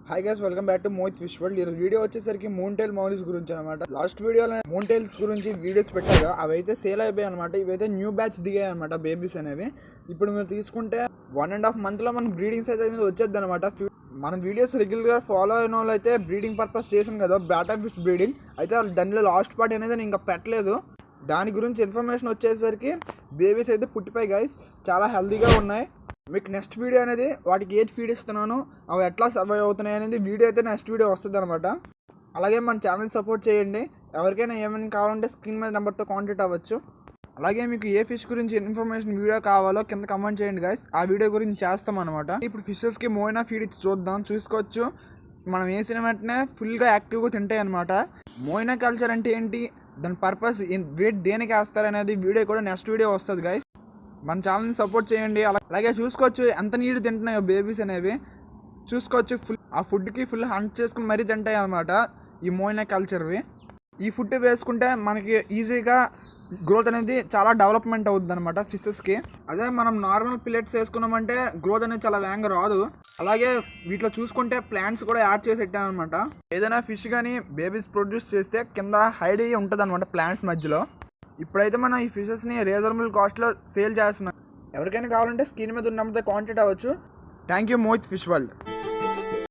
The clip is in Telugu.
Hi guys, welcome back to Mohit fish world. ఈ వీడియో వచ్చేసరికి మూన్ టైల్ మౌలీస్ గురించి అనమాట. లాస్ట్ వీడియోలో మూన్ టైల్స్ గురించి వీడియోస్ పెట్టాగా అవి అయితే సేల్ అయిపోయాయి అనమాట. ఇవైతే న్యూ బ్యాచ్ దిగాయి అనమాట, బేబీస్ అనేవి. ఇప్పుడు మీరు తీసుకుంటే 1.5 monthలో మన బ్రీడింగ్ సైజ్ అనేది వచ్చేది అనమాట. మన వీడియోస్ రెగ్యులర్గా ఫాలో అయిన వాళ్ళు అయితే బ్రీడింగ్ పర్పస్ చేసాను కదా, బ్యాటా ఫిష్ బ్రీడింగ్ అయితే దానిలో లాస్ట్ పార్ట్ అనేది నేను ఇంకా పెట్టలేదు. దాని గురించి ఇన్ఫర్మేషన్ వచ్చేసరికి బేబీస్ అయితే పుట్టిపోయి గైస్, చాలా హెల్తీగా ఉన్నాయి. మీకు నెక్స్ట్ వీడియో అనేది వాటికి ఏది ఫీడ్ ఇస్తున్నాను, అవి ఎట్లా సర్వైవ్ అవుతున్నాయి అనేది వీడియో అయితే నెక్స్ట్ వీడియో వస్తుంది అనమాట. అలాగే మన ఛానల్ సపోర్ట్ చేయండి. ఎవరికైనా ఏమైనా కావాలంటే స్క్రీన్ మీద నెంబర్తో కాంటాక్ట్ అవ్వచ్చు. అలాగే మీకు ఏ ఫిష్ గురించి ఇన్ఫర్మేషన్ వీడియో కావాలో కింద కమెంట్ చేయండి గైస్, ఆ వీడియో గురించి చేస్తాం అనమాట. ఇప్పుడు ఫిషెస్కి మోయినా ఫీడ్ ఇచ్చి చూసుకోవచ్చు. మనం వేసిన వెంటనే ఫుల్గా యాక్టివ్గా తింటాయి అనమాట. మోయినా కల్చర్ అంటే ఏంటి, దాని పర్పస్ వెయిట్ దేనికి వేస్తారు అనేది వీడియో కూడా నెక్స్ట్ వీడియో వస్తుంది గైస్. మన ఛానల్ని సపోర్ట్ చేయండి. అలాగే చూసుకోవచ్చు ఎంత నీళ్ళు తింటున్నాయో బేబీస్ అనేవి. చూసుకోవచ్చు ఆ ఫుడ్కి ఫుల్ హంట్ చేసుకుని మరీ తింటాయి అనమాట ఈ మోయినా కల్చర్వి. ఈ ఫుడ్ వేసుకుంటే మనకి ఈజీగా గ్రోత్ అనేది చాలా డెవలప్మెంట్ అవుతుంది అనమాట ఫిషెస్కి. అదే మనం నార్మల్ పిల్లెట్స్ వేసుకున్నామంటే గ్రోత్ అనేది చాలా వేగంగా రాదు. అలాగే వీటిలో చూసుకుంటే ప్లాంట్స్ కూడా యాడ్ చేసి పెట్టాను అనమాట. ఏదైనా ఫిష్ కానీ బేబీస్ ప్రొడ్యూస్ చేస్తే కింద హైడ్ అయ్యి ఉంటుంది అనమాట ప్లాంట్స్ మధ్యలో. ఇప్పుడైతే మనం ఈ ఫిషెస్ని రీజనబుల్ కాస్ట్లో సేల్ చేస్తున్నాం. ఎవరికైనా కావాలంటే స్క్రీన్ మీద ఉన్న నెంబర్తో కాంటాక్ట్ అవ్వచ్చు. Thank you Mohit fish world.